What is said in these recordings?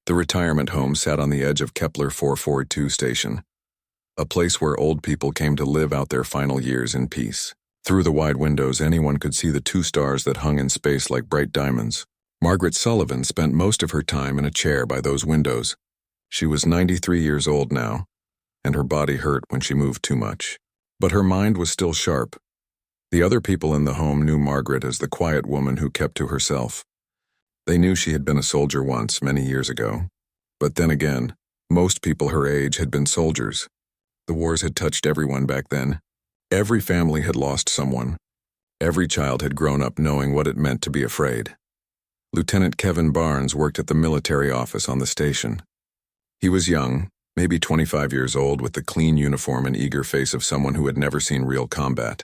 The retirement home sat on the edge of Kepler 442 station, a place where old people came to live out their final years in peace. Through the wide windows, anyone could see the two stars that hung in space like bright diamonds. Margaret Sullivan spent most of her time in a chair by those windows. She was 93 years old now, and her body hurt when she moved too much. But her mind was still sharp. The other people in the home knew Margaret as the quiet woman who kept to herself. They knew she had been a soldier once, many years ago. But then again, most people her age had been soldiers. The wars had touched everyone back then. Every family had lost someone. Every child had grown up knowing what it meant to be afraid. Lieutenant Kevin Barnes worked at the military office on the station. He was young, maybe 25 years old, with the clean uniform and eager face of someone who had never seen real combat.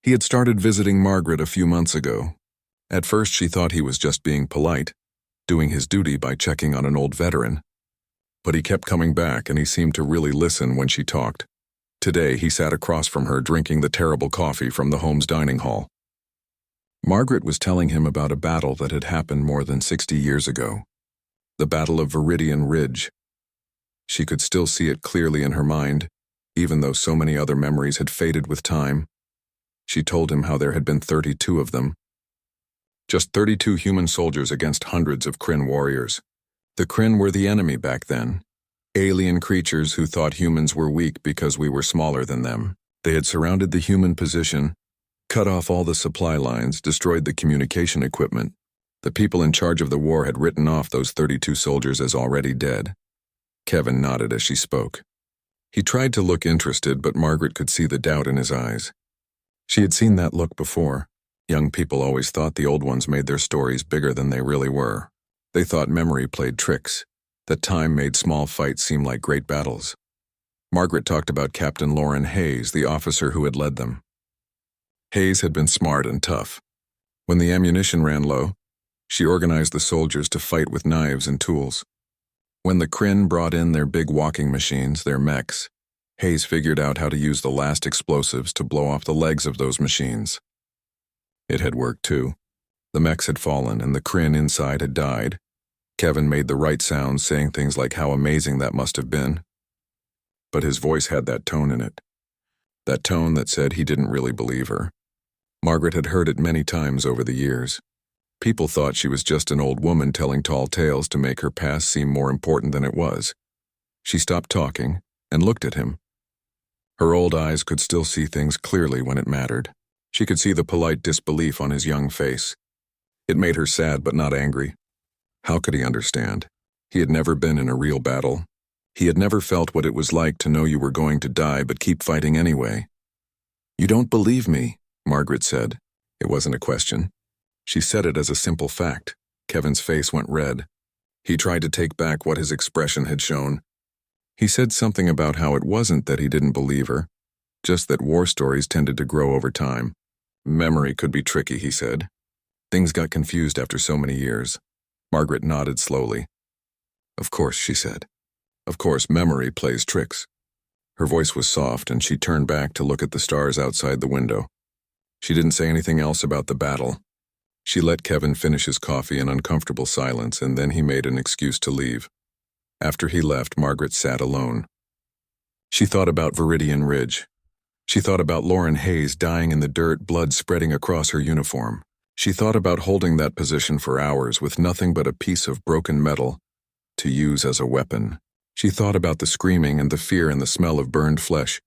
He had started visiting Margaret a few months ago. At first she thought he was just being polite, doing his duty by checking on an old veteran. But he kept coming back, and he seemed to really listen when she talked. Today he sat across from her drinking the terrible coffee from the home's dining hall. Margaret was telling him about a battle that had happened more than 60 years ago. The Battle of Viridian Ridge. She could still see it clearly in her mind, even though so many other memories had faded with time. She told him how there had been 32 of them. Just 32 human soldiers against hundreds of Kryn warriors. The Kryn were the enemy back then. Alien creatures who thought humans were weak because we were smaller than them. They had surrounded the human position, cut off all the supply lines, destroyed the communication equipment. The people in charge of the war had written off those 32 soldiers as already dead. Kevin nodded as she spoke. He tried to look interested, but Margaret could see the doubt in his eyes. She had seen that look before. Young people always thought the old ones made their stories bigger than they really were. They thought memory played tricks, that time made small fights seem like great battles. Margaret talked about Captain Lauren Hayes, the officer who had led them. Hayes had been smart and tough. When the ammunition ran low, she organized the soldiers to fight with knives and tools. When the Kryn brought in their big walking machines, their mechs, Hayes figured out how to use the last explosives to blow off the legs of those machines. It had worked too. The mechs had fallen and the Kryn inside had died. Kevin made the right sounds, saying things like how amazing that must have been. But his voice had that tone in it. That tone that said he didn't really believe her. Margaret had heard it many times over the years. People thought she was just an old woman telling tall tales to make her past seem more important than it was. She stopped talking and looked at him. Her old eyes could still see things clearly when it mattered. She could see the polite disbelief on his young face. It made her sad but not angry. How could he understand? He had never been in a real battle. He had never felt what it was like to know you were going to die but keep fighting anyway. "You don't believe me," Margaret said. It wasn't a question. She said it as a simple fact. Kevin's face went red. He tried to take back what his expression had shown. He said something about how it wasn't that he didn't believe her, just that war stories tended to grow over time. Memory could be tricky, he said. Things got confused after so many years. Margaret nodded slowly. "Of course," she said. "Of course, memory plays tricks." Her voice was soft, and she turned back to look at the stars outside the window. She didn't say anything else about the battle. She let Kevin finish his coffee in uncomfortable silence, and then he made an excuse to leave. After he left, Margaret sat alone. She thought about Viridian Ridge. She thought about Lauren Hayes dying in the dirt, blood spreading across her uniform. She thought about holding that position for hours with nothing but a piece of broken metal to use as a weapon. She thought about the screaming and the fear and the smell of burned flesh.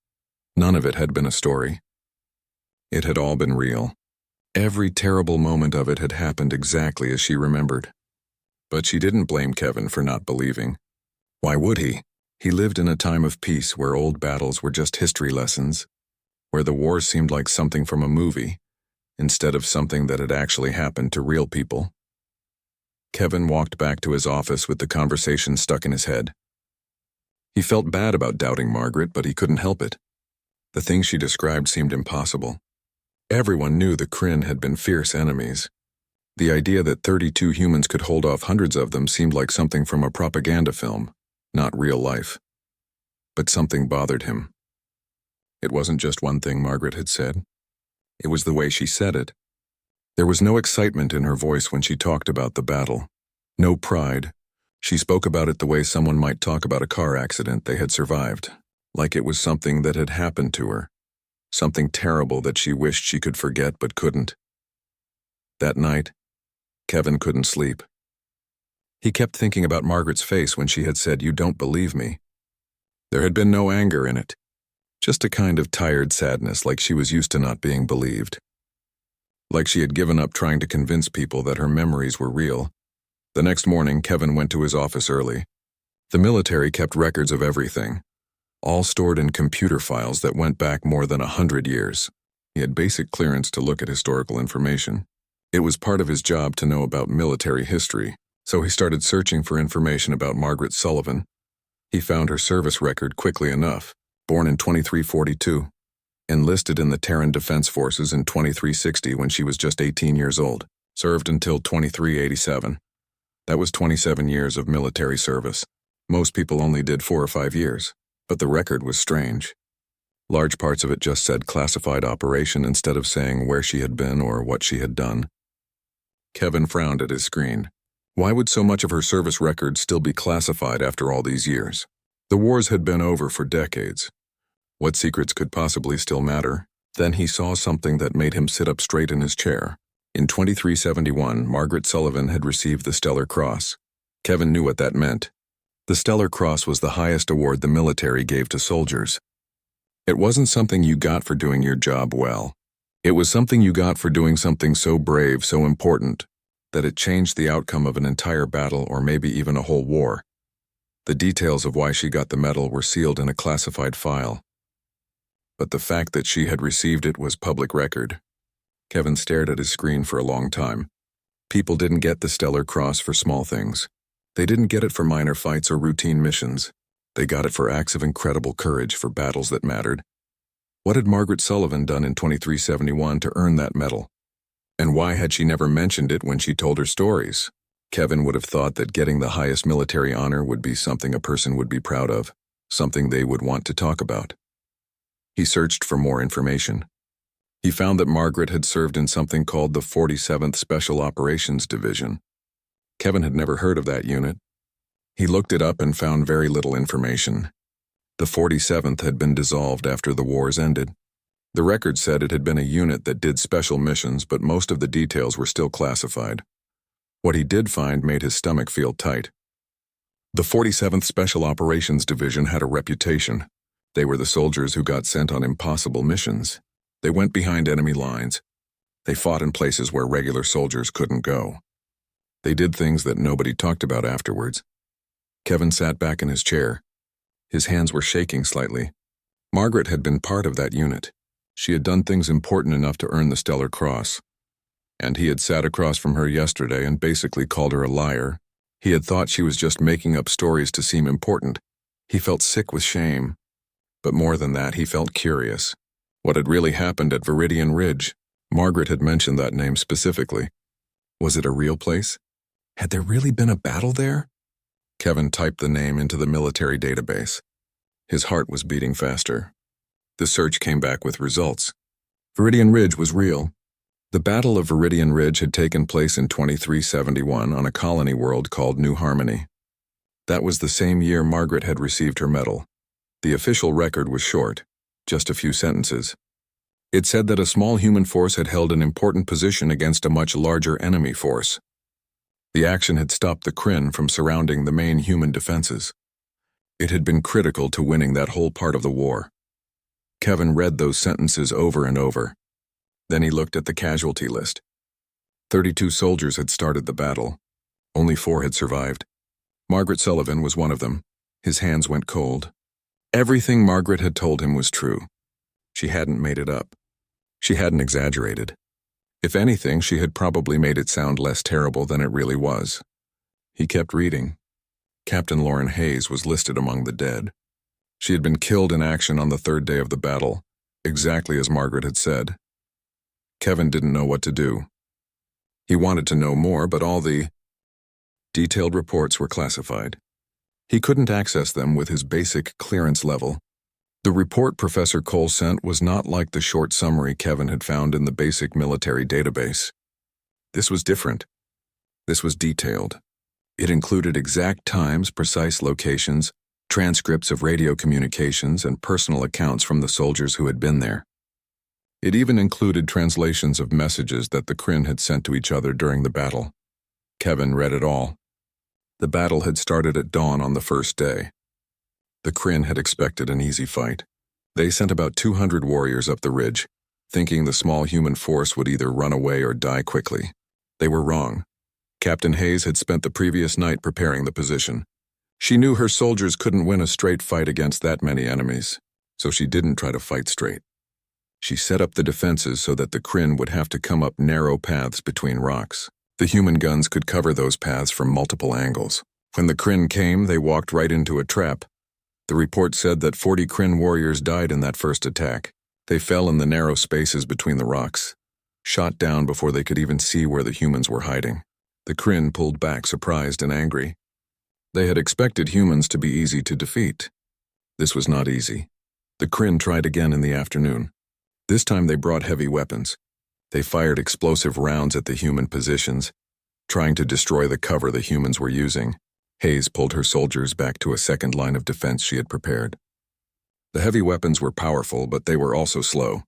None of it had been a story. It had all been real. Every terrible moment of it had happened exactly as she remembered. But she didn't blame Kevin for not believing. Why would he? He lived in a time of peace where old battles were just history lessons, where the war seemed like something from a movie, instead of something that had actually happened to real people. Kevin walked back to his office with the conversation stuck in his head. He felt bad about doubting Margaret, but he couldn't help it. The things she described seemed impossible. Everyone knew the Kryn had been fierce enemies. The idea that 32 humans could hold off hundreds of them seemed like something from a propaganda film, not real life. But something bothered him. It wasn't just one thing Margaret had said. It was the way she said it. There was no excitement in her voice when she talked about the battle. No pride. She spoke about it the way someone might talk about a car accident they had survived, like it was something that had happened to her, something terrible that she wished she could forget but couldn't. That night, Kevin couldn't sleep. He kept thinking about Margaret's face when she had said, "You don't believe me." There had been no anger in it, just a kind of tired sadness, like she was used to not being believed. Like she had given up trying to convince people that her memories were real. The next morning, Kevin went to his office early. The military kept records of everything, all stored in computer files that went back more than 100 years. He had basic clearance to look at historical information. It was part of his job to know about military history, so he started searching for information about Margaret Sullivan. He found her service record quickly enough. Born in 2342, enlisted in the Terran Defense Forces in 2360 when she was just 18 years old, served until 2387. That was 27 years of military service. Most people only did 4 or 5 years, but the record was strange. Large parts of it just said classified operation instead of saying where she had been or what she had done. Kevin frowned at his screen. Why would so much of her service record still be classified after all these years? The wars had been over for decades. What secrets could possibly still matter? Then he saw something that made him sit up straight in his chair. In 2371, Margaret Sullivan had received the Stellar Cross. Kevin knew what that meant. The Stellar Cross was the highest award the military gave to soldiers. It wasn't something you got for doing your job well. It was something you got for doing something so brave, so important, that it changed the outcome of an entire battle or maybe even a whole war. The details of why she got the medal were sealed in a classified file. But the fact that she had received it was public record. Kevin stared at his screen for a long time. People didn't get the Stellar Cross for small things. They didn't get it for minor fights or routine missions. They got it for acts of incredible courage for battles that mattered. What had Margaret Sullivan done in 2371 to earn that medal? And why had she never mentioned it when she told her stories? Kevin would have thought that getting the highest military honor would be something a person would be proud of, something they would want to talk about. He searched for more information. He found that Margaret had served in something called the 47th Special Operations Division. Kevin had never heard of that unit. He looked it up and found very little information. The 47th had been dissolved after the wars ended. The record said it had been a unit that did special missions, but most of the details were still classified. What he did find made his stomach feel tight. The 47th Special Operations Division had a reputation. They were the soldiers who got sent on impossible missions. They went behind enemy lines. They fought in places where regular soldiers couldn't go. They did things that nobody talked about afterwards. Kevin sat back in his chair. His hands were shaking slightly. Margaret had been part of that unit. She had done things important enough to earn the Stellar Cross. And he had sat across from her yesterday and basically called her a liar. He had thought she was just making up stories to seem important. He felt sick with shame. But more than that, he felt curious. What had really happened at Viridian Ridge? Margaret had mentioned that name specifically. Was it a real place? Had there really been a battle there? Kevin typed the name into the military database. His heart was beating faster. The search came back with results. Viridian Ridge was real. The Battle of Viridian Ridge had taken place in 2371 on a colony world called New Harmony. That was the same year Margaret had received her medal. The official record was short, just a few sentences. It said that a small human force had held an important position against a much larger enemy force. The action had stopped the Kryn from surrounding the main human defenses. It had been critical to winning that whole part of the war. Kevin read those sentences over and over. Then he looked at the casualty list. 32 soldiers had started the battle. Only 4 had survived. Margaret Sullivan was one of them. His hands went cold. Everything Margaret had told him was true. She hadn't made it up. She hadn't exaggerated. If anything, she had probably made it sound less terrible than it really was. He kept reading. Captain Lauren Hayes was listed among the dead. She had been killed in action on the 3rd day of the battle, exactly as Margaret had said. Kevin didn't know what to do. He wanted to know more, but all the detailed reports were classified. He couldn't access them with his basic clearance level. The report Professor Cole sent was not like the short summary Kevin had found in the basic military database. This was different. This was detailed. It included exact times, precise locations, transcripts of radio communications, and personal accounts from the soldiers who had been there. It even included translations of messages that the Kryn had sent to each other during the battle. Kevin read it all. The battle had started at dawn on the first day. The Kryn had expected an easy fight. They sent about 200 warriors up the ridge, thinking the small human force would either run away or die quickly. They were wrong. Captain Hayes had spent the previous night preparing the position. She knew her soldiers couldn't win a straight fight against that many enemies, so she didn't try to fight straight. She set up the defenses so that the Kryn would have to come up narrow paths between rocks. The human guns could cover those paths from multiple angles. When the Kryn came, they walked right into a trap. The report said that 40 Kryn warriors died in that first attack. They fell in the narrow spaces between the rocks, shot down before they could even see where the humans were hiding. The Kryn pulled back, surprised and angry. They had expected humans to be easy to defeat. This was not easy. The Kryn tried again in the afternoon. This time they brought heavy weapons. They fired explosive rounds at the human positions, trying to destroy the cover the humans were using. Hayes pulled her soldiers back to a second line of defense she had prepared. The heavy weapons were powerful, but they were also slow.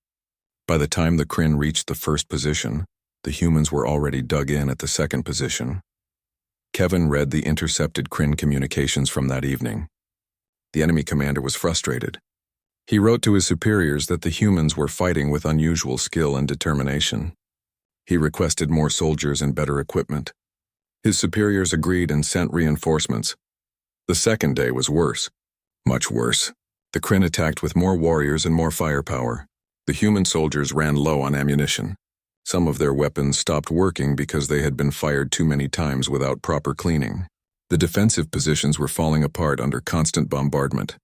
By the time the Kryn reached the first position, the humans were already dug in at the second position. Kevin read the intercepted Kryn communications from that evening. The enemy commander was frustrated. He wrote to his superiors that the humans were fighting with unusual skill and determination. He requested more soldiers and better equipment. His superiors agreed and sent reinforcements. The second day was worse. Much worse. The Kryn attacked with more warriors and more firepower. The human soldiers ran low on ammunition. Some of their weapons stopped working because they had been fired too many times without proper cleaning. The defensive positions were falling apart under constant bombardment.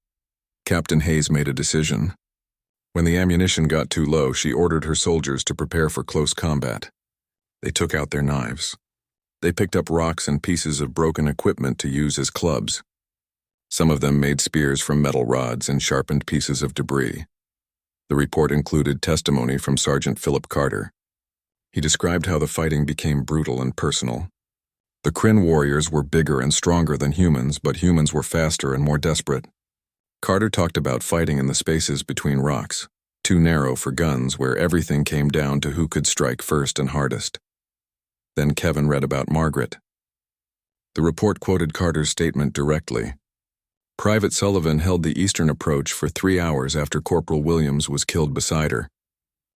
Captain Hayes made a decision. When the ammunition got too low, she ordered her soldiers to prepare for close combat. They took out their knives. They picked up rocks and pieces of broken equipment to use as clubs. Some of them made spears from metal rods and sharpened pieces of debris. The report included testimony from Sergeant Philip Carter. He described how the fighting became brutal and personal. The Kryn warriors were bigger and stronger than humans, but humans were faster and more desperate. Carter talked about fighting in the spaces between rocks, too narrow for guns, where everything came down to who could strike first and hardest. Then Kevin read about Margaret. The report quoted Carter's statement directly. Private Sullivan held the eastern approach for 3 hours after Corporal Williams was killed beside her.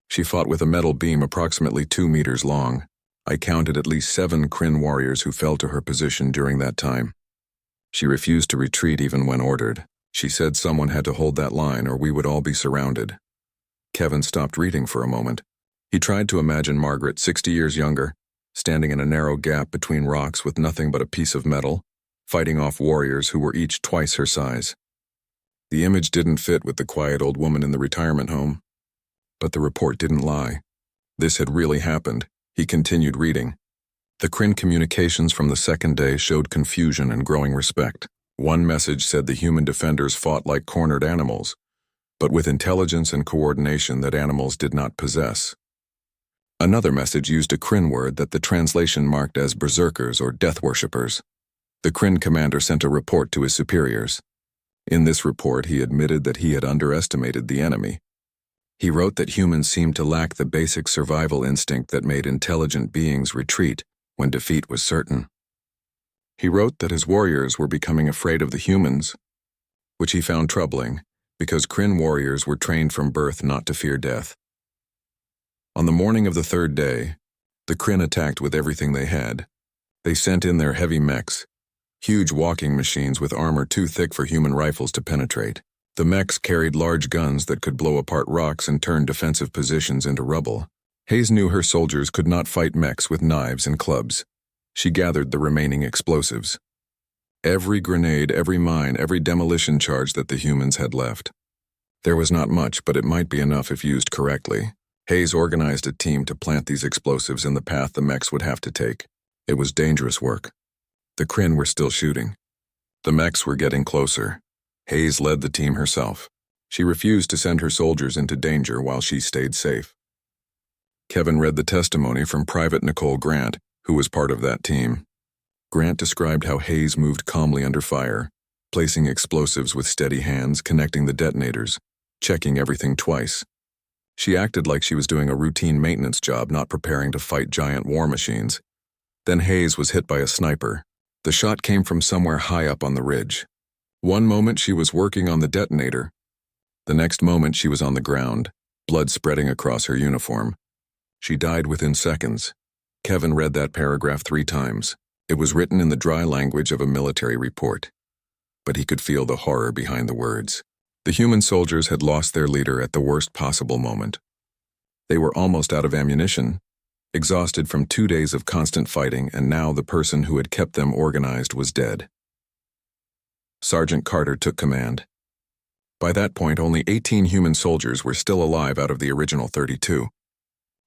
She fought with a metal beam approximately 2 meters long. I counted at least 7 Kryn warriors who fell to her position during that time. She refused to retreat even when ordered. She said someone had to hold that line or we would all be surrounded. Kevin stopped reading for a moment. He tried to imagine Margaret, 60 years younger, standing in a narrow gap between rocks with nothing but a piece of metal, fighting off warriors who were each twice her size. The image didn't fit with the quiet old woman in the retirement home. But the report didn't lie. This had really happened. He continued reading. The Kryn communications from the second day showed confusion and growing respect. One message said the human defenders fought like cornered animals, but with intelligence and coordination that animals did not possess. Another message used a Kryn word that the translation marked as berserkers or death worshippers. The Kryn commander sent a report to his superiors. In this report, he admitted that he had underestimated the enemy. He wrote that humans seemed to lack the basic survival instinct that made intelligent beings retreat when defeat was certain. He wrote that his warriors were becoming afraid of the humans, which he found troubling because Kryn warriors were trained from birth not to fear death. On the morning of the third day, the Kryn attacked with everything they had. They sent in their heavy mechs, huge walking machines with armor too thick for human rifles to penetrate. The mechs carried large guns that could blow apart rocks and turn defensive positions into rubble. Hayes knew her soldiers could not fight mechs with knives and clubs. She gathered the remaining explosives. Every grenade, every mine, every demolition charge that the humans had left. There was not much, but it might be enough if used correctly. Hayes organized a team to plant these explosives in the path the mechs would have to take. It was dangerous work. The Kryn were still shooting. The mechs were getting closer. Hayes led the team herself. She refused to send her soldiers into danger while she stayed safe. Kevin read the testimony from Private Nicole Grant, who was part of that team. Grant described how Hayes moved calmly under fire, placing explosives with steady hands, connecting the detonators, checking everything twice. She acted like she was doing a routine maintenance job, not preparing to fight giant war machines. Then Hayes was hit by a sniper. The shot came from somewhere high up on the ridge. One moment she was working on the detonator. The next moment she was on the ground, blood spreading across her uniform. She died within seconds. Kevin read that paragraph 3 times. It was written in the dry language of a military report. But he could feel the horror behind the words. The human soldiers had lost their leader at the worst possible moment. They were almost out of ammunition, exhausted from 2 days of constant fighting, and now the person who had kept them organized was dead. Sergeant Carter took command. By that point, only 18 human soldiers were still alive out of the original 32.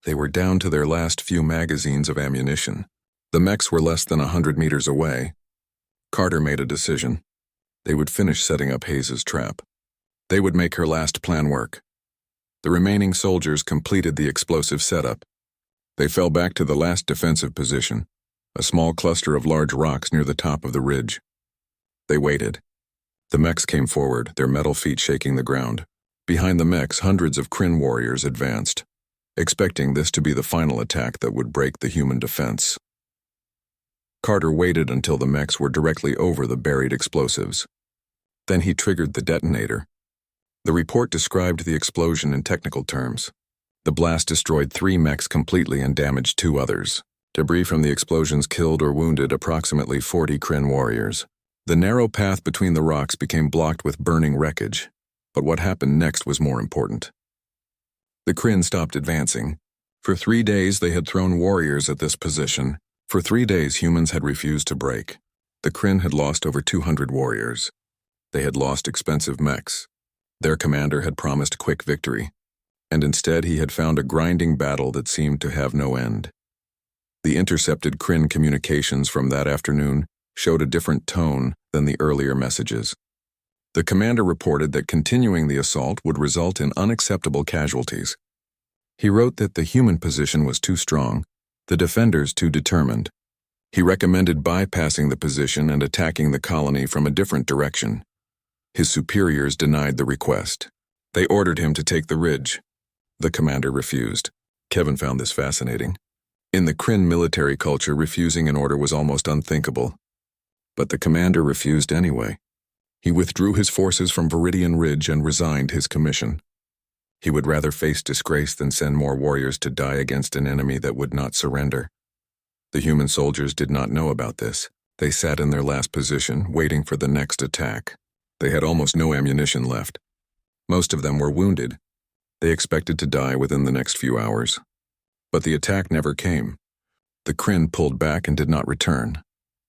They were down to their last few magazines of ammunition. The mechs were less than 100 meters away. Carter made a decision. They would finish setting up Hayes's trap. They would make her last plan work. The remaining soldiers completed the explosive setup. They fell back to the last defensive position, a small cluster of large rocks near the top of the ridge. They waited. The mechs came forward, their metal feet shaking the ground. Behind the mechs, hundreds of Kryn warriors advanced, expecting this to be the final attack that would break the human defense. Carter waited until the mechs were directly over the buried explosives. Then he triggered the detonator. The report described the explosion in technical terms. The blast destroyed 3 mechs completely and damaged 2 others. Debris from the explosions killed or wounded approximately 40 Kryn warriors. The narrow path between the rocks became blocked with burning wreckage, but what happened next was more important. The Kryn stopped advancing. For 3 days they had thrown warriors at this position. For 3 days humans had refused to break. The Kryn had lost over 200 warriors. They had lost expensive mechs. Their commander had promised quick victory, and instead he had found a grinding battle that seemed to have no end. The intercepted Kryn communications from that afternoon showed a different tone than the earlier messages. The commander reported that continuing the assault would result in unacceptable casualties. He wrote that the human position was too strong, the defenders too determined. He recommended bypassing the position and attacking the colony from a different direction. His superiors denied the request. They ordered him to take the ridge. The commander refused. Kevin found this fascinating. In the Kryn military culture, refusing an order was almost unthinkable. But the commander refused anyway. He withdrew his forces from Viridian Ridge and resigned his commission. He would rather face disgrace than send more warriors to die against an enemy that would not surrender. The human soldiers did not know about this. They sat in their last position, waiting for the next attack. They had almost no ammunition left. Most of them were wounded. They expected to die within the next few hours. But the attack never came. The Kryn pulled back and did not return.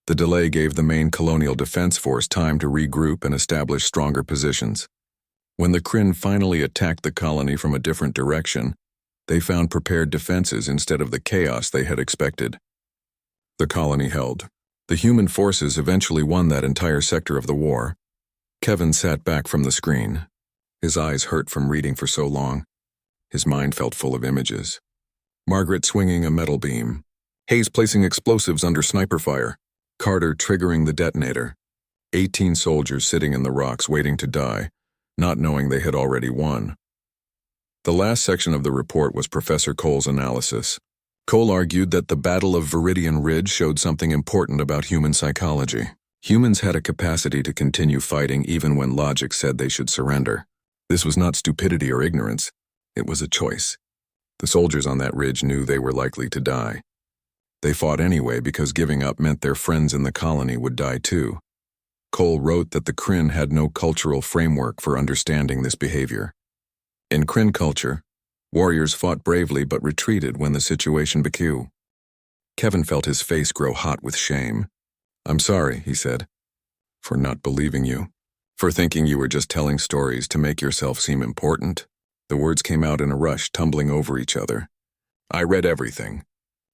The delay gave the main colonial defense force time to regroup and establish stronger positions. When the Kryn finally attacked the colony from a different direction, they found prepared defenses instead of the chaos they had expected. The colony held. The human forces eventually won that entire sector of the war. Kevin sat back from the screen. His eyes hurt from reading for so long. His mind felt full of images. Margaret swinging a metal beam. Hayes placing explosives under sniper fire. Carter triggering the detonator. 18 soldiers sitting in the rocks waiting to die, not knowing they had already won. The last section of the report was Professor Cole's analysis. Cole argued that the Battle of Viridian Ridge showed something important about human psychology. Humans had a capacity to continue fighting even when logic said they should surrender. This was not stupidity or ignorance. It was a choice. The soldiers on that ridge knew they were likely to die. They fought anyway because giving up meant their friends in the colony would die too. Cole wrote that the Kryn had no cultural framework for understanding this behavior. In Kryn culture, warriors fought bravely but retreated when the situation became. Kevin felt his face grow hot with shame. "I'm sorry," he said, "for not believing you, for thinking you were just telling stories to make yourself seem important." The words came out in a rush, tumbling over each other. "I read everything.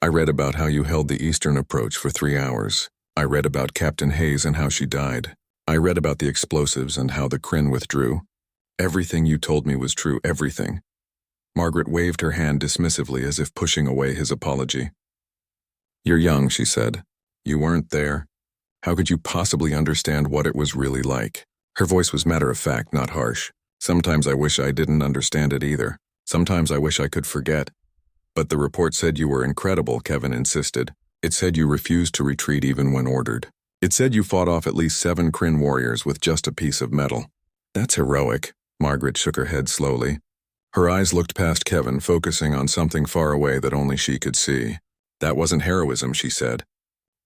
I read about how you held the eastern approach for 3 hours. I read about Captain Hayes and how she died. I read about the explosives and how the Kryn withdrew. Everything you told me was true, everything." Margaret waved her hand dismissively as if pushing away his apology. "You're young," she said. "You weren't there. How could you possibly understand what it was really like? Her voice was matter-of-fact, not harsh. Sometimes I wish I didn't understand it either. Sometimes I wish I could forget. But the report said you were incredible, Kevin insisted. It said you refused to retreat even when ordered. It said you fought off at least 7 Kryn warriors with just a piece of metal. That's heroic. Margaret shook her head slowly. Her eyes looked past Kevin, focusing on something far away that only she could see. That wasn't heroism, she said.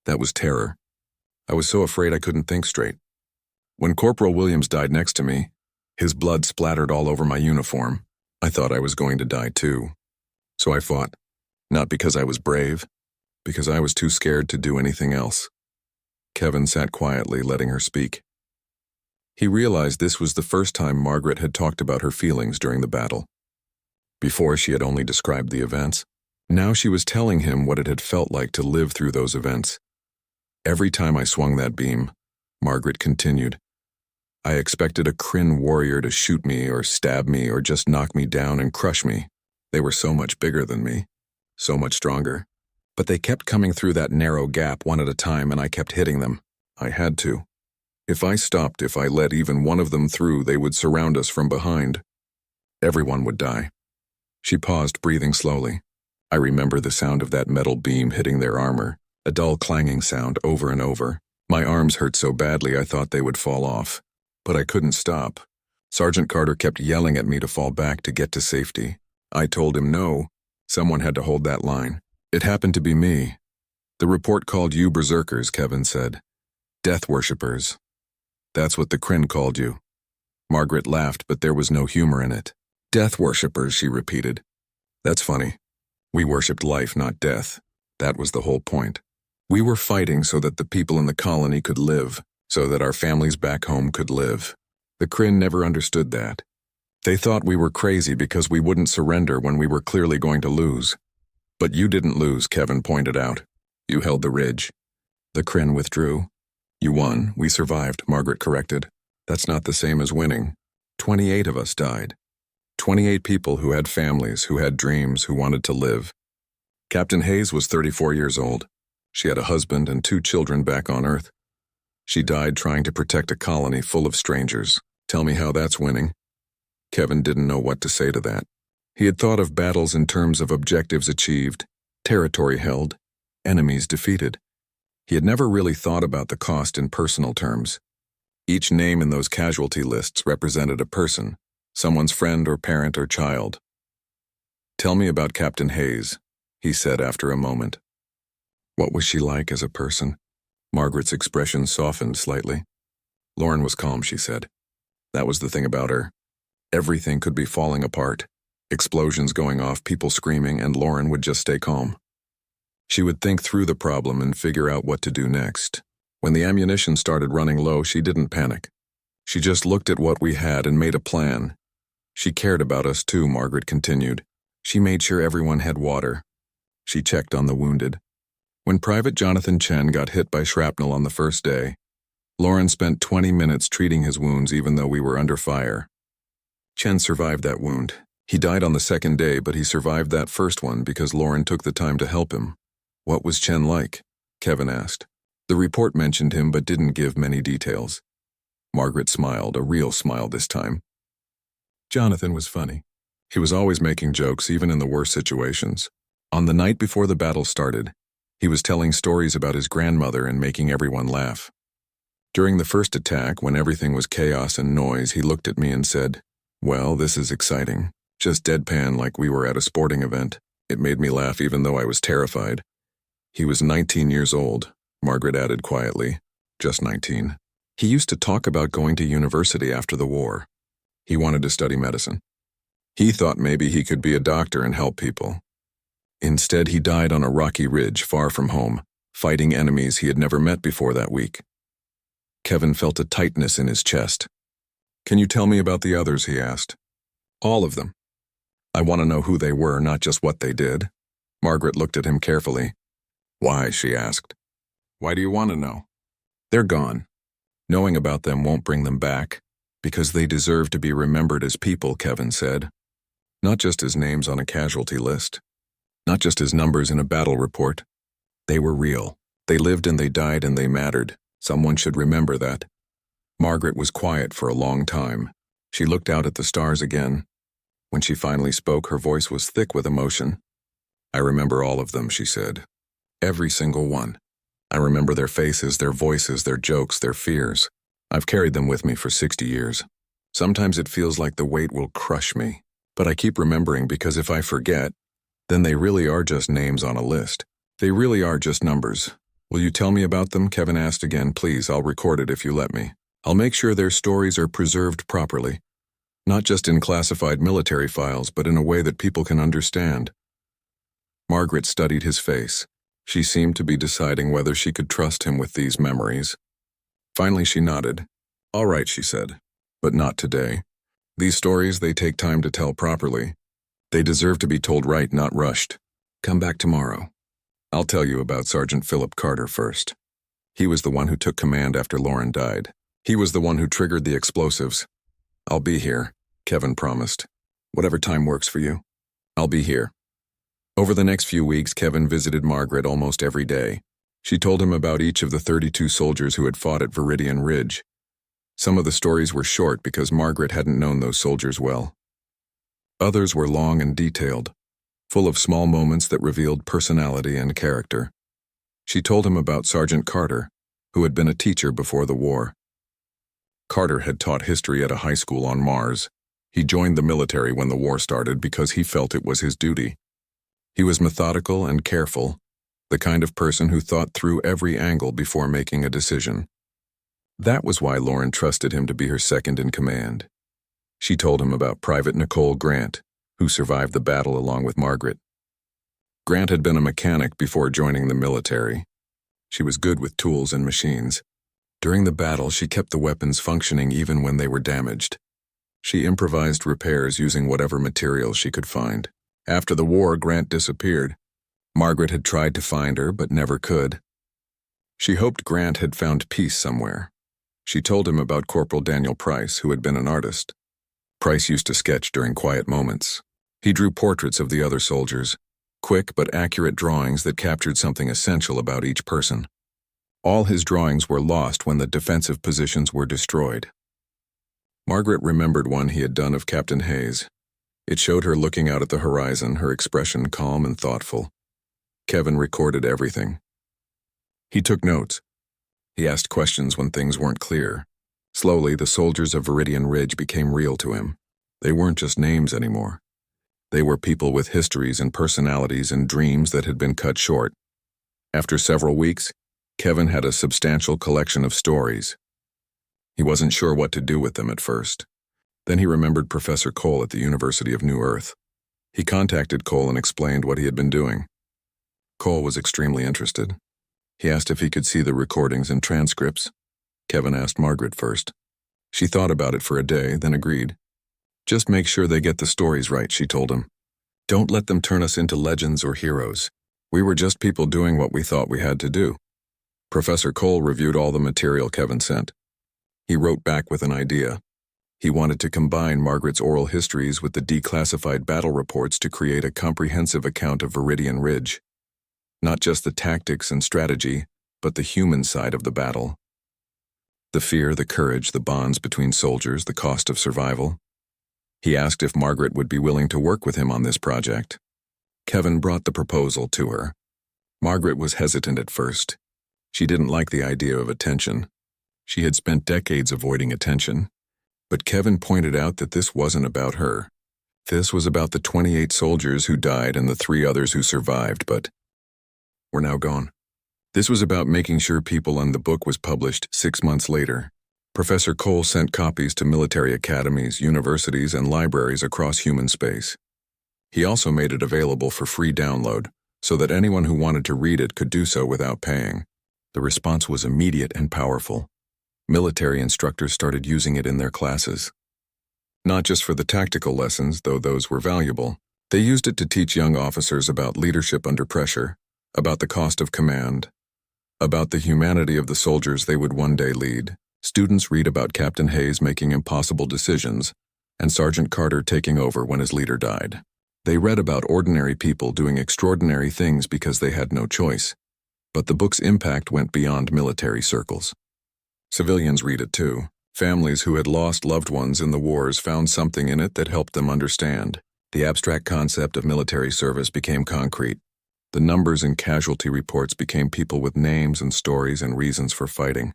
That was terror. I was so afraid I couldn't think straight. When Corporal Williams died next to me, his blood splattered all over my uniform. I thought I was going to die too. So I fought. Not because I was brave, because I was too scared to do anything else. Kevin sat quietly, letting her speak. He realized this was the first time Margaret had talked about her feelings during the battle. Before, she had only described the events. Now she was telling him what it had felt like to live through those events. Every time I swung that beam, Margaret continued, I expected a Kryn warrior to shoot me or stab me or just knock me down and crush me. They were so much bigger than me, so much stronger. But they kept coming through that narrow gap one at a time, and I kept hitting them. I had to. If I stopped, if I let even one of them through, they would surround us from behind. Everyone would die. She paused, breathing slowly. I remember the sound of that metal beam hitting their armor, a dull clanging sound over and over. My arms hurt so badly I thought they would fall off. But I couldn't stop. Sergeant Carter kept yelling at me to fall back to get to safety. I told him no. Someone had to hold that line. It happened to be me. The report called you berserkers, Kevin said. Death worshippers. That's what the Kryn called you. Margaret laughed, but there was no humor in it. Death worshippers, she repeated. That's funny. We worshipped life, not death. That was the whole point. We were fighting so that the people in the colony could live, so that our families back home could live. The Kryn never understood that. They thought we were crazy because we wouldn't surrender when we were clearly going to lose. But you didn't lose, Kevin pointed out. You held the ridge. The Kryn withdrew. You won. We survived, Margaret corrected. That's not the same as winning. 28 of us died. 28 people who had families, who had dreams, who wanted to live. Captain Hayes was 34 years old. She had a husband and 2 children back on Earth. She died trying to protect a colony full of strangers. Tell me how that's winning. Kevin didn't know what to say to that. He had thought of battles in terms of objectives achieved, territory held, enemies defeated. He had never really thought about the cost in personal terms. Each name in those casualty lists represented a person, someone's friend or parent or child. Tell me about Captain Hayes, he said after a moment. What was she like as a person? Margaret's expression softened slightly. Lauren was calm, she said. That was the thing about her. Everything could be falling apart. Explosions going off, people screaming, and Lauren would just stay calm. She would think through the problem and figure out what to do next. When the ammunition started running low, she didn't panic. She just looked at what we had and made a plan. She cared about us too, Margaret continued. She made sure everyone had water. She checked on the wounded. When Private Jonathan Chen got hit by shrapnel on the first day, Lauren spent 20 minutes treating his wounds even though we were under fire. Chen survived that wound. He died on the second day, but he survived that first one because Lauren took the time to help him. What was Chen like? Kevin asked. The report mentioned him but didn't give many details. Margaret smiled, a real smile this time. Jonathan was funny. He was always making jokes, even in the worst situations. On the night before the battle started, he was telling stories about his grandmother and making everyone laugh. During the first attack, when everything was chaos and noise, he looked at me and said, "Well, this is exciting." Just deadpan like we were at a sporting event. It made me laugh even though I was terrified. He was 19 years old, Margaret added quietly. Just 19. He used to talk about going to university after the war. He wanted to study medicine. He thought maybe he could be a doctor and help people. Instead, he died on a rocky ridge far from home, fighting enemies he had never met before that week. Kevin felt a tightness in his chest. Can you tell me about the others, he asked. All of them. I want to know who they were, not just what they did. Margaret looked at him carefully. Why, she asked. Why do you want to know? They're gone. Knowing about them won't bring them back, because they deserve to be remembered as people, Kevin said. Not just as names on a casualty list. Not just as numbers in a battle report. They were real. They lived and they died and they mattered. Someone should remember that. Margaret was quiet for a long time. She looked out at the stars again. When she finally spoke, her voice was thick with emotion. "I remember all of them," she said. "Every single one. I remember their faces, their voices, their jokes, their fears. I've carried them with me for 60 years. Sometimes it feels like the weight will crush me. But I keep remembering because if I forget, then they really are just names on a list. They really are just numbers." "Will you tell me about them?" Kevin asked again. "Please, I'll record it if you let me. I'll make sure their stories are preserved properly. Not just in classified military files, but in a way that people can understand." Margaret studied his face. She seemed to be deciding whether she could trust him with these memories. Finally, she nodded. "All right," she said. "But not today. These stories, they take time to tell properly. They deserve to be told right, not rushed. Come back tomorrow. I'll tell you about Sergeant Philip Carter first. He was the one who took command after Lauren died. He was the one who triggered the explosives." "I'll be here," Kevin promised. "Whatever time works for you. I'll be here." Over the next few weeks, Kevin visited Margaret almost every day. She told him about each of the 32 soldiers who had fought at Viridian Ridge. Some of the stories were short because Margaret hadn't known those soldiers well. Others were long and detailed, full of small moments that revealed personality and character. She told him about Sergeant Carter, who had been a teacher before the war. Carter had taught history at a high school on Mars. He joined the military when the war started because he felt it was his duty. He was methodical and careful, the kind of person who thought through every angle before making a decision. That was why Lauren trusted him to be her second in command. She told him about Private Nicole Grant, who survived the battle along with Margaret. Grant had been a mechanic before joining the military. She was good with tools and machines. During the battle, she kept the weapons functioning even when they were damaged. She improvised repairs using whatever materials she could find. After the war, Grant disappeared. Margaret had tried to find her, but never could. She hoped Grant had found peace somewhere. She told him about Corporal Daniel Price, who had been an artist. Price used to sketch during quiet moments. He drew portraits of the other soldiers, quick but accurate drawings that captured something essential about each person. All his drawings were lost when the defensive positions were destroyed. Margaret remembered one he had done of Captain Hayes. It showed her looking out at the horizon, her expression calm and thoughtful. Kevin recorded everything. He took notes. He asked questions when things weren't clear. Slowly, the soldiers of Viridian Ridge became real to him. They weren't just names anymore. They were people with histories and personalities and dreams that had been cut short. After several weeks, Kevin had a substantial collection of stories. He wasn't sure what to do with them at first. Then he remembered Professor Cole at the University of New Earth. He contacted Cole and explained what he had been doing. Cole was extremely interested. He asked if he could see the recordings and transcripts. Kevin asked Margaret first. She thought about it for a day, then agreed. "Just make sure they get the stories right," she told him. "Don't let them turn us into legends or heroes. We were just people doing what we thought we had to do." Professor Cole reviewed all the material Kevin sent. He wrote back with an idea. He wanted to combine Margaret's oral histories with the declassified battle reports to create a comprehensive account of Viridian Ridge. Not just the tactics and strategy, but the human side of the battle. The fear, the courage, the bonds between soldiers, the cost of survival. He asked if Margaret would be willing to work with him on this project. Kevin brought the proposal to her. Margaret was hesitant at first. She didn't like the idea of attention. She had spent decades avoiding attention. But Kevin pointed out that this wasn't about her. This was about the 28 soldiers who died and the 3 others who survived, but were now gone. This was about making sure people, and the book was published 6 months later. Professor Cole sent copies to military academies, universities, and libraries across human space. He also made it available for free download, so that anyone who wanted to read it could do so without paying. The response was immediate and powerful. Military instructors started using it in their classes. Not just for the tactical lessons, though those were valuable. They used it to teach young officers about leadership under pressure, about the cost of command, about the humanity of the soldiers they would one day lead. Students read about Captain Hayes making impossible decisions and Sergeant Carter taking over when his leader died. They read about ordinary people doing extraordinary things because they had no choice. But the book's impact went beyond military circles. Civilians read it too. Families who had lost loved ones in the wars found something in it that helped them understand. The abstract concept of military service became concrete. The numbers in casualty reports became people with names and stories and reasons for fighting.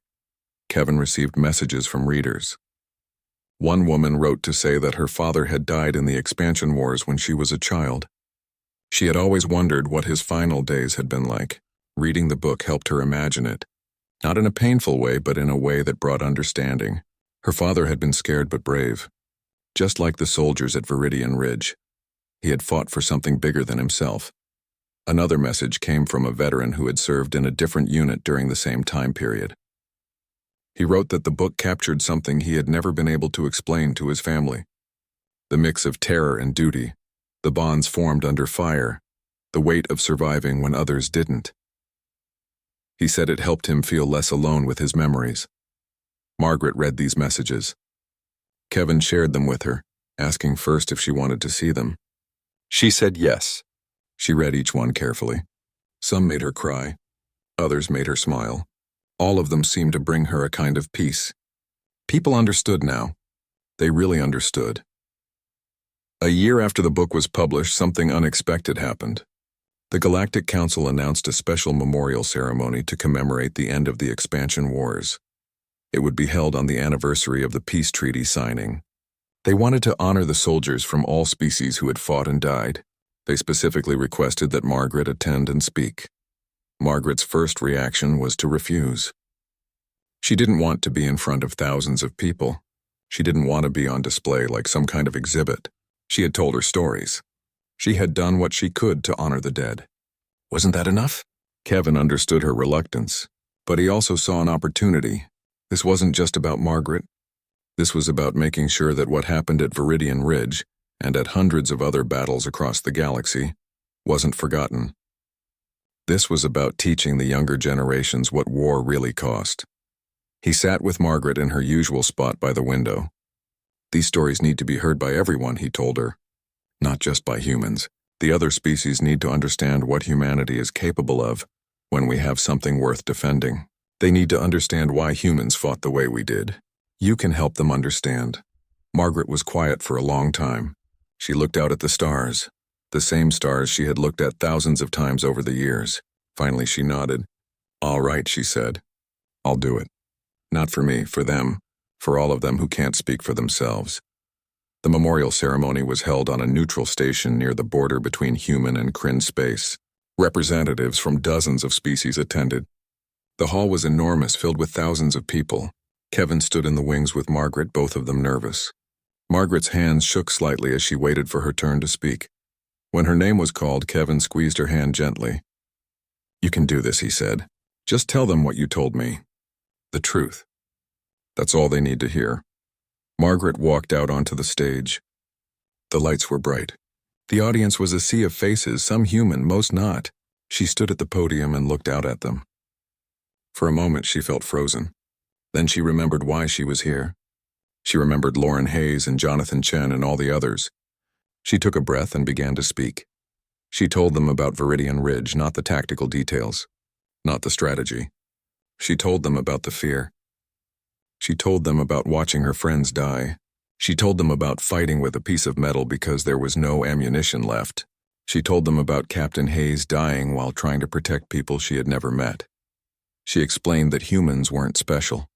Kevin received messages from readers. One woman wrote to say that her father had died in the expansion wars when she was a child. She had always wondered what his final days had been like. Reading the book helped her imagine it. Not in a painful way, but in a way that brought understanding. Her father had been scared but brave. Just like the soldiers at Viridian Ridge. He had fought for something bigger than himself. Another message came from a veteran who had served in a different unit during the same time period. He wrote that the book captured something he had never been able to explain to his family. The mix of terror and duty, the bonds formed under fire, the weight of surviving when others didn't. He said it helped him feel less alone with his memories. Margaret read these messages. Kevin shared them with her, asking first if she wanted to see them. She said yes. She read each one carefully. Some made her cry. Others made her smile. All of them seemed to bring her a kind of peace. People understood now. They really understood. A year after the book was published, something unexpected happened. The Galactic Council announced a special memorial ceremony to commemorate the end of the expansion wars. It would be held on the anniversary of the peace treaty signing. They wanted to honor the soldiers from all species who had fought and died. They specifically requested that Margaret attend and speak. Margaret's first reaction was to refuse. She didn't want to be in front of thousands of people. She didn't want to be on display like some kind of exhibit. She had told her stories. She had done what she could to honor the dead. Wasn't that enough? Kevin understood her reluctance, but he also saw an opportunity. This wasn't just about Margaret. This was about making sure that what happened at Viridian Ridge, and at hundreds of other battles across the galaxy, wasn't forgotten. This was about teaching the younger generations what war really cost. He sat with Margaret in her usual spot by the window. These stories need to be heard by everyone, he told her. Not just by humans. The other species need to understand what humanity is capable of when we have something worth defending. They need to understand why humans fought the way we did. You can help them understand. Margaret was quiet for a long time. She looked out at the stars, the same stars she had looked at thousands of times over the years. Finally, she nodded. All right, she said. I'll do it. Not for me, for them, for all of them who can't speak for themselves. The memorial ceremony was held on a neutral station near the border between human and Kryn space. Representatives from dozens of species attended. The hall was enormous, filled with thousands of people. Kevin stood in the wings with Margaret, both of them nervous. Margaret's hands shook slightly as she waited for her turn to speak. When her name was called, Kevin squeezed her hand gently. You can do this, he said. Just tell them what you told me. The truth. That's all they need to hear. Margaret walked out onto the stage. The lights were bright. The audience was a sea of faces, some human, most not. She stood at the podium and looked out at them. For a moment, she felt frozen. Then she remembered why she was here. She remembered Lauren Hayes and Jonathan Chen and all the others. She took a breath and began to speak. She told them about Viridian Ridge, not the tactical details, not the strategy. She told them about the fear. She told them about watching her friends die. She told them about fighting with a piece of metal because there was no ammunition left. She told them about Captain Hayes dying while trying to protect people she had never met. She explained that humans weren't special.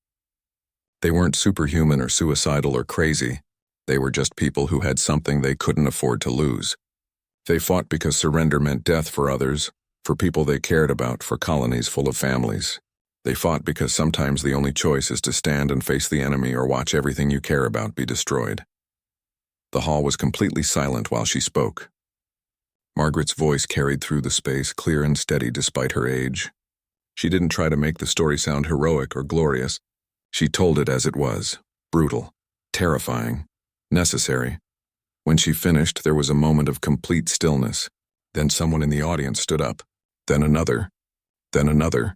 They weren't superhuman or suicidal or crazy. They were just people who had something they couldn't afford to lose. They fought because surrender meant death for others, for people they cared about, for colonies full of families. They fought because sometimes the only choice is to stand and face the enemy or watch everything you care about be destroyed. The hall was completely silent while she spoke. Margaret's voice carried through the space, clear and steady despite her age. She didn't try to make the story sound heroic or glorious. She told it as it was, brutal, terrifying, necessary. When she finished, there was a moment of complete stillness. Then someone in the audience stood up. Then another. Then another.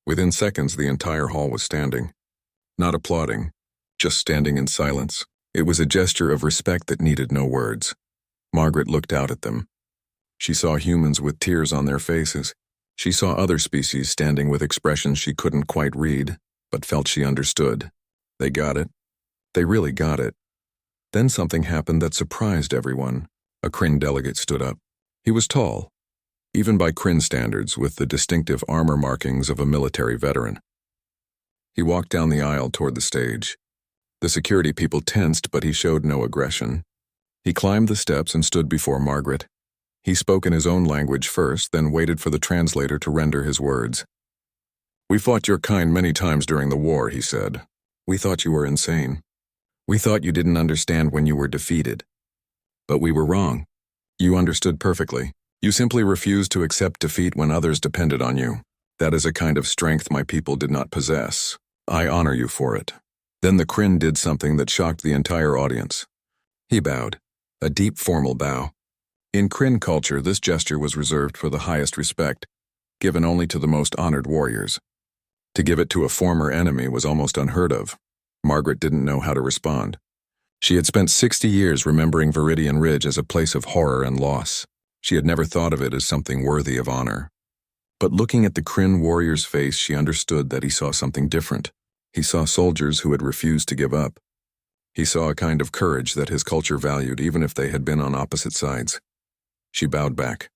Within seconds, the entire hall was standing. Not applauding, just standing in silence. It was a gesture of respect that needed no words. Margaret looked out at them. She saw humans with tears on their faces. She saw other species standing with expressions she couldn't quite read. but felt she understood. They got it. They really got it. Then something happened that surprised everyone. A Kryn delegate stood up. He was tall, even by Kryn standards, with the distinctive armor markings of a military veteran. He walked down the aisle toward the stage. The security people tensed, but he showed no aggression. He climbed the steps and stood before Margaret. He spoke in his own language first, then waited for the translator to render his words. "We fought your kind many times during the war," he said. "We thought you were insane. We thought you didn't understand when you were defeated. But we were wrong. You understood perfectly. You simply refused to accept defeat when others depended on you. That is a kind of strength my people did not possess. I honor you for it." Then the Kryn did something that shocked the entire audience. He bowed, a deep formal bow. In Kryn culture, this gesture was reserved for the highest respect, given only to the most honored warriors. To give it to a former enemy was almost unheard of. Margaret didn't know how to respond. She had spent 60 years remembering Viridian Ridge as a place of horror and loss. She had never thought of it as something worthy of honor. But looking at the Kryn warrior's face, she understood that he saw something different. He saw soldiers who had refused to give up. He saw a kind of courage that his culture valued, even if they had been on opposite sides. She bowed back.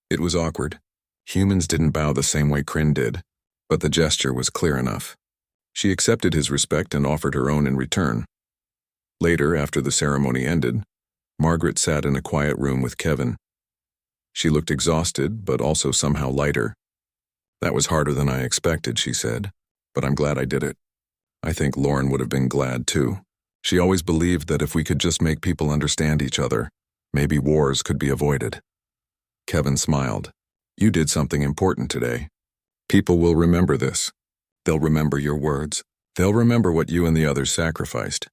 It was awkward. Humans didn't bow the same way Kryn did, but the gesture was clear enough. She accepted his respect and offered her own in return. Later, after the ceremony ended, Margaret sat in a quiet room with Kevin. She looked exhausted, but also somehow lighter. "That was harder than I expected," she said, "but I'm glad I did it. I think Lauren would have been glad too. She always believed that if we could just make people understand each other, maybe wars could be avoided." Kevin smiled. "You did something important today. People will remember this. They'll remember your words. They'll remember what you and the others sacrificed."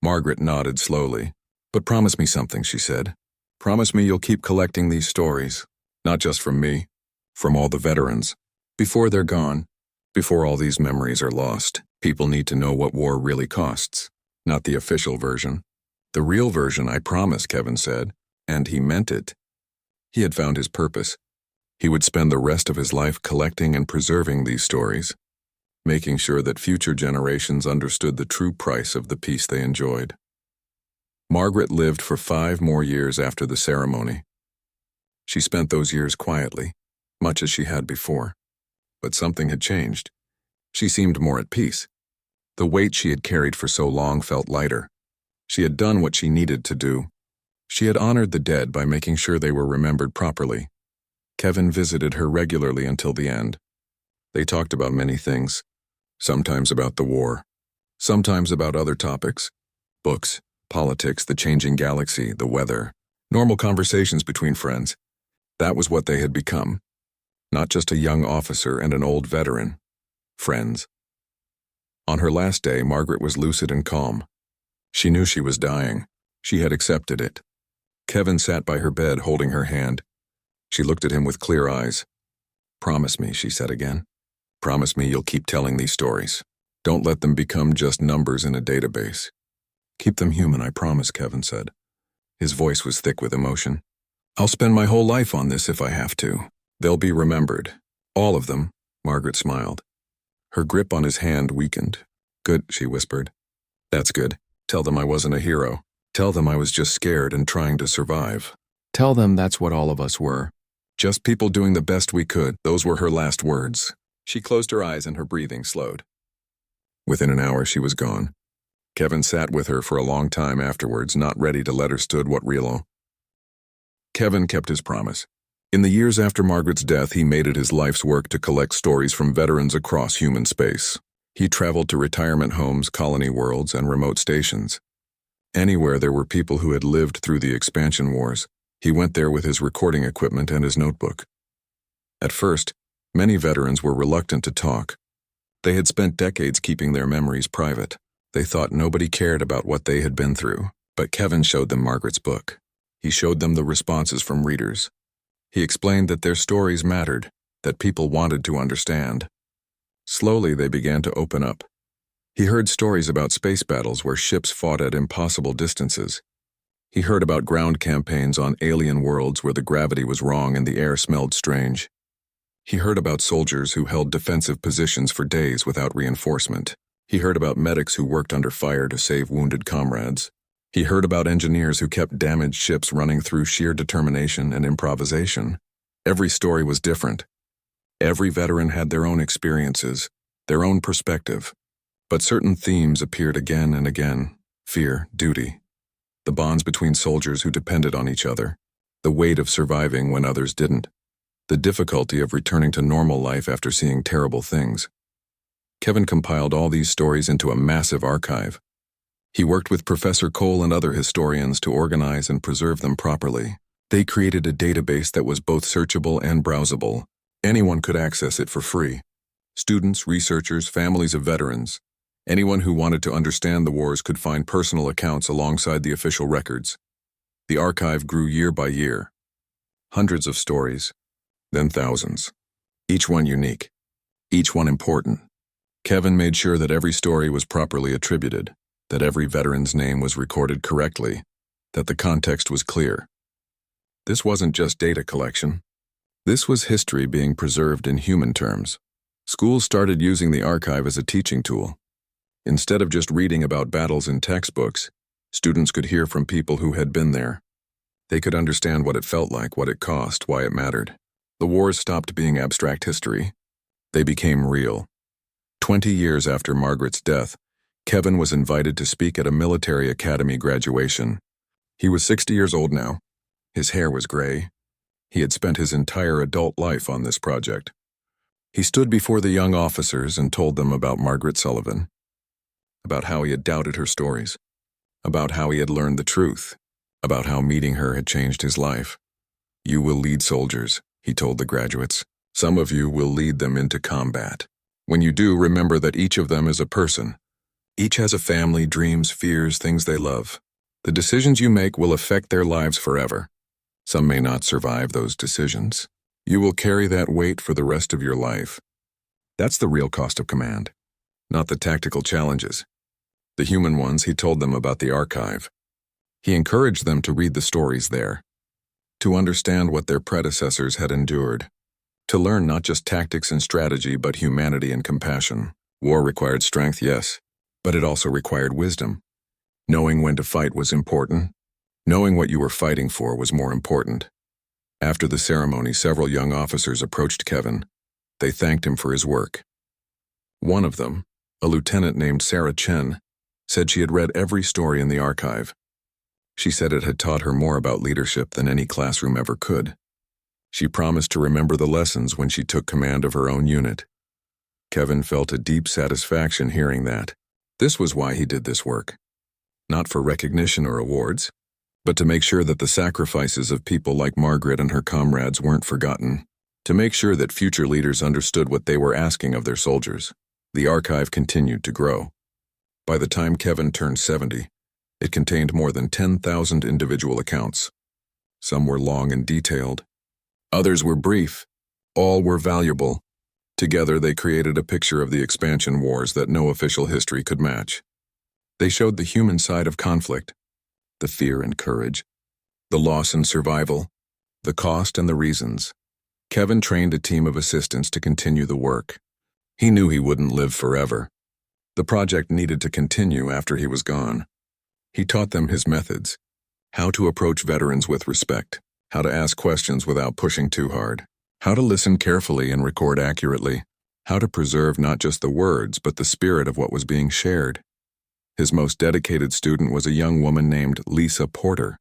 Margaret nodded slowly. "But promise me something," she said. "Promise me you'll keep collecting these stories, not just from me, from all the veterans. Before they're gone, before all these memories are lost, people need to know what war really costs, not the official version. The real version, I promise," Kevin said, and he meant it. He had found his purpose. He would spend the rest of his life collecting and preserving these stories, making sure that future generations understood the true price of the peace they enjoyed. Margaret lived for 5 more years after the ceremony. She spent those years quietly, much as she had before. But something had changed. She seemed more at peace. The weight she had carried for so long felt lighter. She had done what she needed to do. She had honored the dead by making sure they were remembered properly. Kevin visited her regularly until the end. They talked about many things, sometimes about the war, sometimes about other topics, books, politics, the changing galaxy, the weather, normal conversations between friends. That was what they had become. Not just a young officer and an old veteran. Friends. On her last day, Margaret was lucid and calm. She knew she was dying. She had accepted it. Kevin sat by her bed, holding her hand. She looked at him with clear eyes. "Promise me," she said again. "Promise me you'll keep telling these stories. Don't let them become just numbers in a database." "Keep them human, I promise," Kevin said. His voice was thick with emotion. "I'll spend my whole life on this if I have to. They'll be remembered. All of them," Margaret smiled. Her grip on his hand weakened. "Good," she whispered. "That's good. Tell them I wasn't a hero. Tell them I was just scared and trying to survive. Tell them that's what all of us were. Just people doing the best we could." Those were her last words. She closed her eyes and her breathing slowed. Within an hour, she was gone. Kevin sat with her for a long time afterwards, not ready to let her stood what real. Kevin kept his promise. In the years after Margaret's death, he made it his life's work to collect stories from veterans across human space. He traveled to retirement homes, colony worlds, and remote stations. Anywhere there were people who had lived through the expansion wars, he went there with his recording equipment and his notebook. At first, many veterans were reluctant to talk. They had spent decades keeping their memories private. They thought nobody cared about what they had been through. But Kevin showed them Margaret's book. He showed them the responses from readers. He explained that their stories mattered, that people wanted to understand. Slowly, they began to open up. He heard stories about space battles where ships fought at impossible distances. He heard about ground campaigns on alien worlds where the gravity was wrong and the air smelled strange. He heard about soldiers who held defensive positions for days without reinforcement. He heard about medics who worked under fire to save wounded comrades. He heard about engineers who kept damaged ships running through sheer determination and improvisation. Every story was different. Every veteran had their own experiences, their own perspective. But certain themes appeared again and again: fear, duty, the bonds between soldiers who depended on each other, the weight of surviving when others didn't, the difficulty of returning to normal life after seeing terrible things. Kevin compiled all these stories into a massive archive. He worked with Professor Cole and other historians to organize and preserve them properly. They created a database that was both searchable and browsable. Anyone could access it for free. Students, researchers, families of veterans. Anyone who wanted to understand the wars could find personal accounts alongside the official records. The archive grew year by year. Hundreds of stories, then thousands. Each one unique. Each one important. Kevin made sure that every story was properly attributed, that every veteran's name was recorded correctly, that the context was clear. This wasn't just data collection. This was history being preserved in human terms. Schools started using the archive as a teaching tool. Instead of just reading about battles in textbooks, students could hear from people who had been there. They could understand what it felt like, what it cost, why it mattered. The wars stopped being abstract history. They became real. 20 years after Margaret's death, Kevin was invited to speak at a military academy graduation. He was 60 years old now. His hair was gray. He had spent his entire adult life on this project. He stood before the young officers and told them about Margaret Sullivan, about how he had doubted her stories, about how he had learned the truth, about how meeting her had changed his life. "You will lead soldiers," he told the graduates. "Some of you will lead them into combat. When you do, remember that each of them is a person. Each has a family, dreams, fears, things they love. The decisions you make will affect their lives forever. Some may not survive those decisions. You will carry that weight for the rest of your life." That's the real cost of command, not the tactical challenges. The human ones, he told them about the archive. He encouraged them to read the stories there, to understand what their predecessors had endured, to learn not just tactics and strategy, but humanity and compassion. War required strength, yes, but it also required wisdom. Knowing when to fight was important. Knowing what you were fighting for was more important. After the ceremony, several young officers approached Kevin. They thanked him for his work. One of them, a lieutenant named Sarah Chen, said she had read every story in the archive. She said it had taught her more about leadership than any classroom ever could. She promised to remember the lessons when she took command of her own unit. Kevin felt a deep satisfaction hearing that. This was why he did this work. Not for recognition or awards, but to make sure that the sacrifices of people like Margaret and her comrades weren't forgotten. To make sure that future leaders understood what they were asking of their soldiers. The archive continued to grow. By the time Kevin turned 70, it contained more than 10,000 individual accounts. Some were long and detailed. Others were brief. All were valuable. Together they created a picture of the expansion wars that no official history could match. They showed the human side of conflict, the fear and courage, the loss and survival, the cost and the reasons. Kevin trained a team of assistants to continue the work. He knew he wouldn't live forever. The project needed to continue after he was gone. He taught them his methods, how to approach veterans with respect, how to ask questions without pushing too hard, how to listen carefully and record accurately, how to preserve not just the words but the spirit of what was being shared. His most dedicated student was a young woman named Lisa Porter.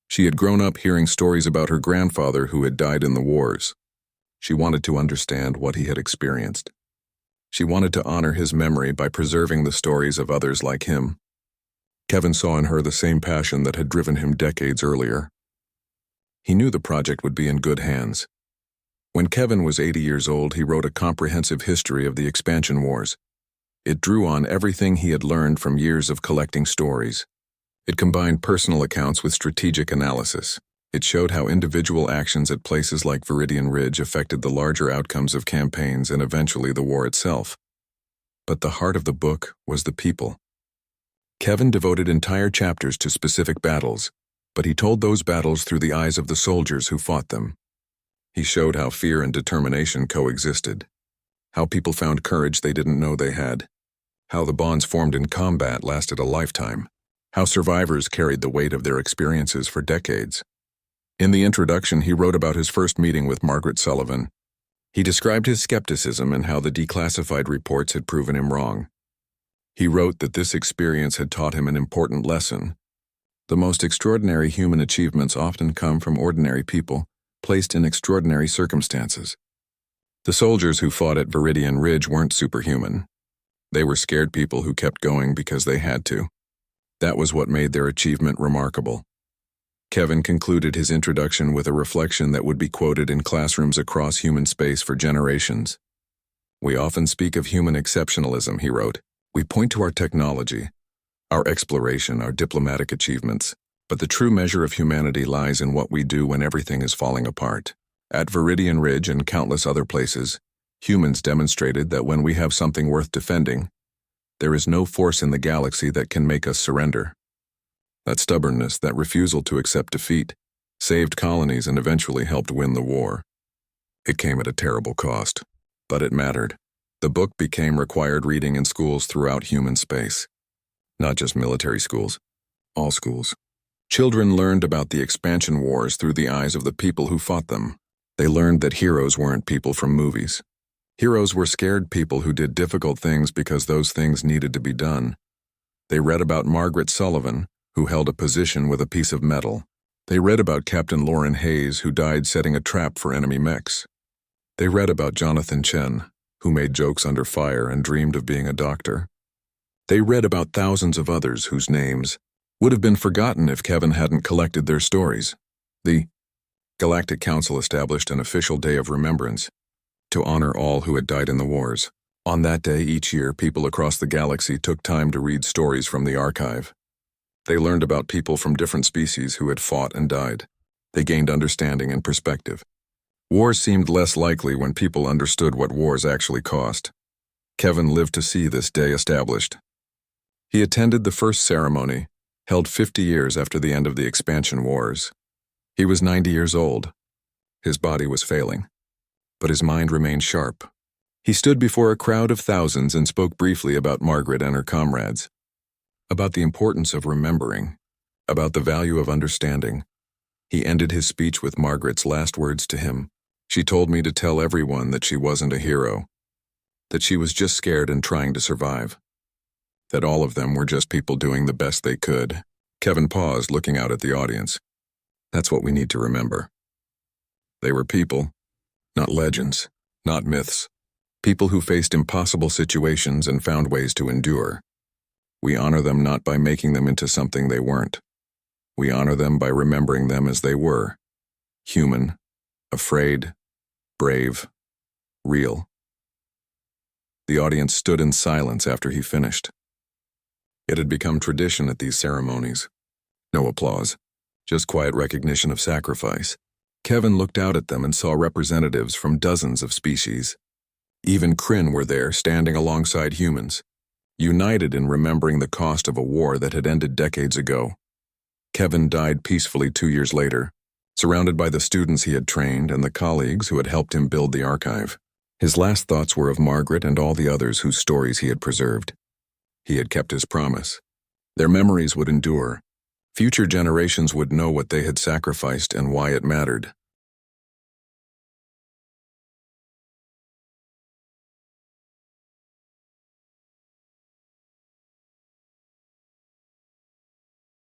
She had grown up hearing stories about her grandfather who had died in the wars. She wanted to understand what he had experienced. She wanted to honor his memory by preserving the stories of others like him. Kevin saw in her the same passion that had driven him decades earlier. He knew the project would be in good hands. When Kevin was 80 years old, he wrote a comprehensive history of the expansion wars. It drew on everything he had learned from years of collecting stories. It combined personal accounts with strategic analysis. It showed how individual actions at places like Viridian Ridge affected the larger outcomes of campaigns and eventually the war itself. But the heart of the book was the people. Kevin devoted entire chapters to specific battles, but he told those battles through the eyes of the soldiers who fought them. He showed how fear and determination coexisted, how people found courage they didn't know they had, how the bonds formed in combat lasted a lifetime, how survivors carried the weight of their experiences for decades. In the introduction, he wrote about his first meeting with Margaret Sullivan. He described his skepticism and how the declassified reports had proven him wrong. He wrote that this experience had taught him an important lesson. The most extraordinary human achievements often come from ordinary people, placed in extraordinary circumstances. The soldiers who fought at Viridian Ridge weren't superhuman. They were scared people who kept going because they had to. That was what made their achievement remarkable. Kevin concluded his introduction with a reflection that would be quoted in classrooms across human space for generations. "We often speak of human exceptionalism," he wrote. "We point to our technology, our exploration, our diplomatic achievements, but the true measure of humanity lies in what we do when everything is falling apart. At Viridian Ridge and countless other places, humans demonstrated that when we have something worth defending, there is no force in the galaxy that can make us surrender." That stubbornness, that refusal to accept defeat, saved colonies and eventually helped win the war. It came at a terrible cost, but it mattered. The book became required reading in schools throughout human space. Not just military schools, all schools. Children learned about the expansion wars through the eyes of the people who fought them. They learned that heroes weren't people from movies. Heroes were scared people who did difficult things because those things needed to be done. They read about Margaret Sullivan, who held a position with a piece of metal. They read about Captain Lauren Hayes, who died setting a trap for enemy mechs. They read about Jonathan Chen, who made jokes under fire and dreamed of being a doctor. They read about thousands of others whose names would have been forgotten if Kevin hadn't collected their stories. The Galactic Council established an official day of remembrance to honor all who had died in the wars. On that day each year, people across the galaxy took time to read stories from the archive. They learned about people from different species who had fought and died. They gained understanding and perspective. Wars seemed less likely when people understood what wars actually cost. Kevin lived to see this day established. He attended the first ceremony, held 50 years after the end of the expansion wars. He was 90 years old. His body was failing, but his mind remained sharp. He stood before a crowd of thousands and spoke briefly about Margaret and her comrades, about the importance of remembering, about the value of understanding. He ended his speech with Margaret's last words to him. "She told me to tell everyone that she wasn't a hero, that she was just scared and trying to survive, that all of them were just people doing the best they could." Kevin paused, looking out at the audience. That's what we need to remember. They were people, not legends, not myths. People who faced impossible situations and found ways to endure. We honor them not by making them into something they weren't. We honor them by remembering them as they were. Human, afraid, brave, real. The audience stood in silence after he finished. It had become tradition at these ceremonies. No applause, just quiet recognition of sacrifice. Kevin looked out at them and saw representatives from dozens of species. Even Kryn were there, standing alongside humans, united in remembering the cost of a war that had ended decades ago. Kevin died peacefully 2 years later, surrounded by the students he had trained and the colleagues who had helped him build the archive. His last thoughts were of Margaret and all the others whose stories he had preserved. He had kept his promise. Their memories would endure. Future generations would know what they had sacrificed and why it mattered.